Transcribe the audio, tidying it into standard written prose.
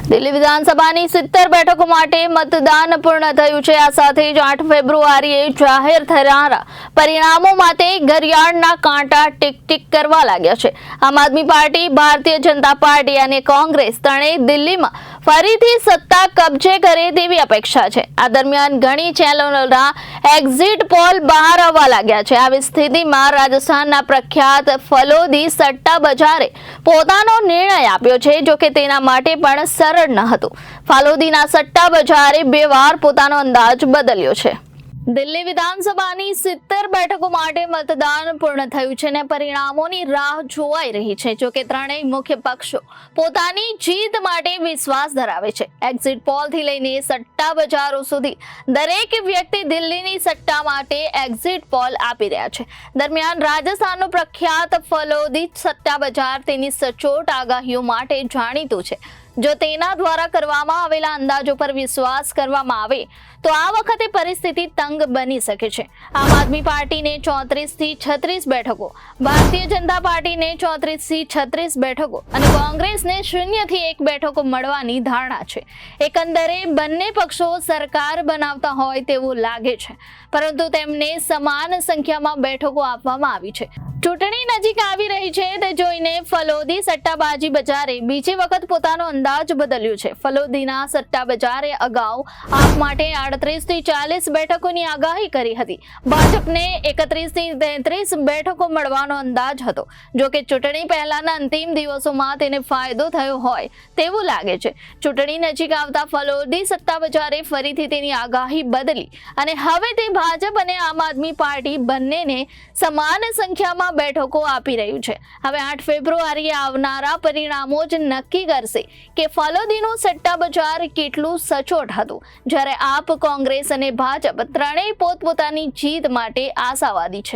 દિલ્હી વિધાનસભાની 70 બેઠકો માટે મતદાન પૂર્ણ થયું છે। આ સાથે જ 8 ફેબ્રુઆરીએ જાહેર થનારા પરિણામો માટે ઘડિયાળના કાંટા ટીક ટીક કરવા લાગ્યા છે। આમ આદમી પાર્ટી, ભારતીય જનતા પાર્ટી અને કોંગ્રેસ ત્રણેય દિલ્હીમાં ફરીથી સત્તા કબજે કરે તેવી અપેક્ષા છે। આ દરમિયાન ઘણી ચેનલોના એક્ઝિટ પોલ બહાર આવવા લાગ્યા છે। આવી સ્થિતિમાં રાજસ્થાનના પ્રખ્યાત ફલોદી સટ્ટા બજારે પોતાનો નિર્ણય આપ્યો છે। જો કે તેના માટે પણ સરળ ન હતું। ફાલોદીના સટ્ટા બજારે 2 વાર પોતાનો અંદાજ બદલ્યો છે। દિલ્હી વિધાનસભાની 70 બેઠકો માટે મતદાન પૂર્ણ થયું છે અને પરિણામોની રાહ જોવાઈ રહી છે। જો કે ત્રણેય મુખ્ય પક્ષો પોતાની જીત માટે વિશ્વાસ ધરાવે છે। એક્ઝિટ પોલથી લઈને સટ્ટા બજારો સુધી દરેક વ્યક્તિ દિલ્હીની સટ્ટા માટે એક્ઝિટ પોલ આપી રહ્યા છે। દરમિયાન રાજસ્થાનનું પ્રખ્યાત ફલોદી સટ્ટા બજાર તેની સચોટ આગાહીઓ માટે જાણીતું છે। જો તેના દ્વારા કરવામાં આવેલા અંદાજો પર વિશ્વાસ કરવામાં આવે તો આ વખતે પરિસ્થિતિ તંગ બની શકે છે। આમ આદમી પાર્ટીને 34 થી 36 બેઠકો, ભારતીય જનતા પાર્ટીને 34 થી 36 બેઠકો અને કોંગ્રેસને 0 થી 1 બેઠકો મળવાની ધારણા છે। એકંદરે બંને પક્ષો સરકાર બનાવતા હોય તેવું લાગે છે, પરંતુ તેમને સમાન સંખ્યામાં બેઠકો આપવામાં આવી છે। ચૂંટણી નજીક આવી રહી છે તે જોઈને ફલોદી સટ્ટાબાજી બજારે બીજી વખત પોતાનો અંદાજ બદલ્યો છે। ફલોદીના સટ્ટા બજારે અગાઉ આપ માટે 38 થી 40 બેઠકોની આગાહી કરી હતી। ભાજપને 31 થી 33 બેઠકો મળવાનો અંદાજ હતો। જો કે ચૂંટણી પહેલાના અંતિમ દિવસોમાં તેને ફાયદો થયો હોય તેવું લાગે છે। ચૂંટણી નજીક આવતા ફલોદી સટ્ટા બજારે ફરીથી તેની આગાહી બદલી અને હવે તે ભાજપ અને આમ આદમી પાર્ટી બંનેને સમાન સંખ્યામાં બેઠકો આપી રહ્યું છે। હવે 8 ફેબ્રુઆરીએ આવનારા પરિણામો જ નક્કી કરશે કે ફલોદીનું સટ્ટા બજાર કેટલું સચોટ હતું। જ્યારે આપ, કોંગ્રેસ અને ભાજપ ત્રણેય પોતપોતાની જીત માટે આશાવાદી છે।